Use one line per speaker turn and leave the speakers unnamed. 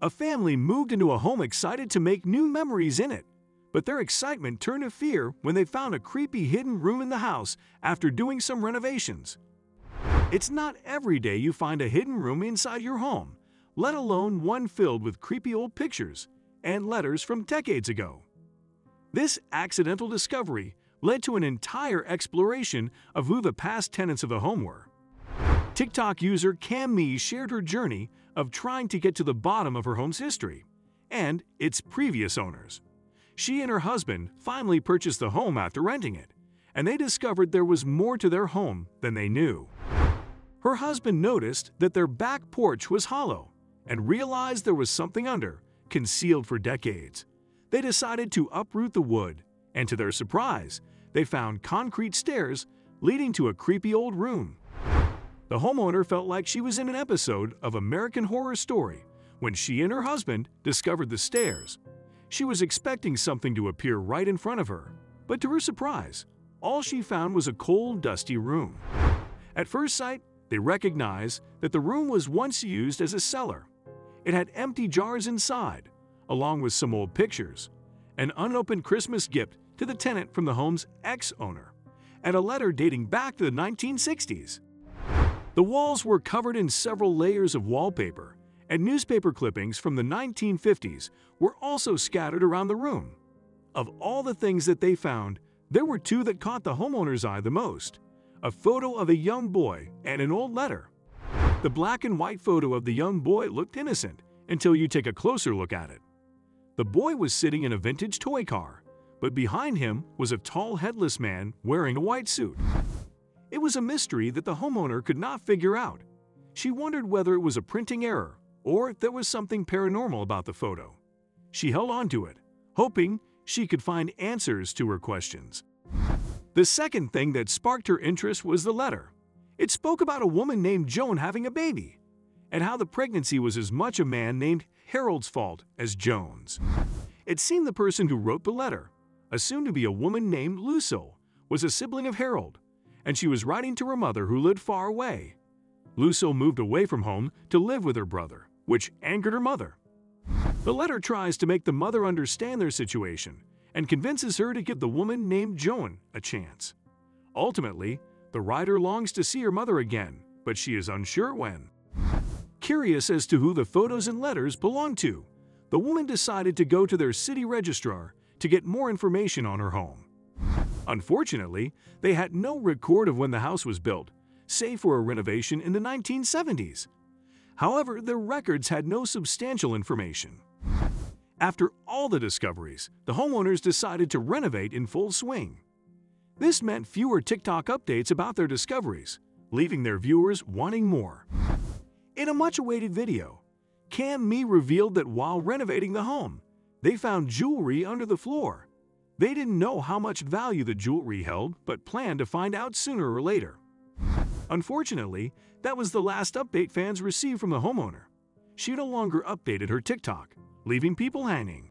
A family moved into a home excited to make new memories in it, but their excitement turned to fear when they found a creepy hidden room in the house after doing some renovations. It's not every day you find a hidden room inside your home, let alone one filled with creepy old pictures and letters from decades ago. This accidental discovery led to an entire exploration of who the past tenants of the home were. TikTok user Cam Me shared her journey of trying to get to the bottom of her home's history and its previous owners. She and her husband finally purchased the home after renting it, and they discovered there was more to their home than they knew. Her husband noticed that their back porch was hollow and realized there was something under, concealed for decades. They decided to uproot the wood, and to their surprise, they found concrete stairs leading to a creepy old room. The homeowner felt like she was in an episode of American Horror Story when she and her husband discovered the stairs. She was expecting something to appear right in front of her, but to her surprise, all she found was a cold, dusty room. At first sight, they recognized that the room was once used as a cellar. It had empty jars inside, along with some old pictures, an unopened Christmas gift to the tenant from the home's ex-owner, and a letter dating back to the 1960s. The walls were covered in several layers of wallpaper, and newspaper clippings from the 1950s were also scattered around the room. Of all the things that they found, there were two that caught the homeowner's eye the most: a photo of a young boy and an old letter. The black and white photo of the young boy looked innocent until you take a closer look at it. The boy was sitting in a vintage toy car, but behind him was a tall, headless man wearing a white suit. It was a mystery that the homeowner could not figure out. She wondered whether it was a printing error or if there was something paranormal about the photo. She held on to it, hoping she could find answers to her questions. The second thing that sparked her interest was the letter. It spoke about a woman named Joan having a baby, and how the pregnancy was as much a man named Harold's fault as Joan's. It seemed the person who wrote the letter, assumed to be a woman named Lucille, was a sibling of Harold, and she was writing to her mother who lived far away. Lucille moved away from home to live with her brother, which angered her mother. The letter tries to make the mother understand their situation and convinces her to give the woman named Joan a chance. Ultimately, the writer longs to see her mother again, but she is unsure when. Curious as to who the photos and letters belong to, the woman decided to go to their city registrar to get more information on her home. Unfortunately, they had no record of when the house was built, save for a renovation in the 1970s. However, their records had no substantial information. After all the discoveries, the homeowners decided to renovate in full swing. This meant fewer TikTok updates about their discoveries, leaving their viewers wanting more. In a much-awaited video, Cam Me revealed that while renovating the home, they found jewelry under the floor. They didn't know how much value the jewelry held, but planned to find out sooner or later. Unfortunately, that was the last update fans received from the homeowner. She no longer updated her TikTok, leaving people hanging.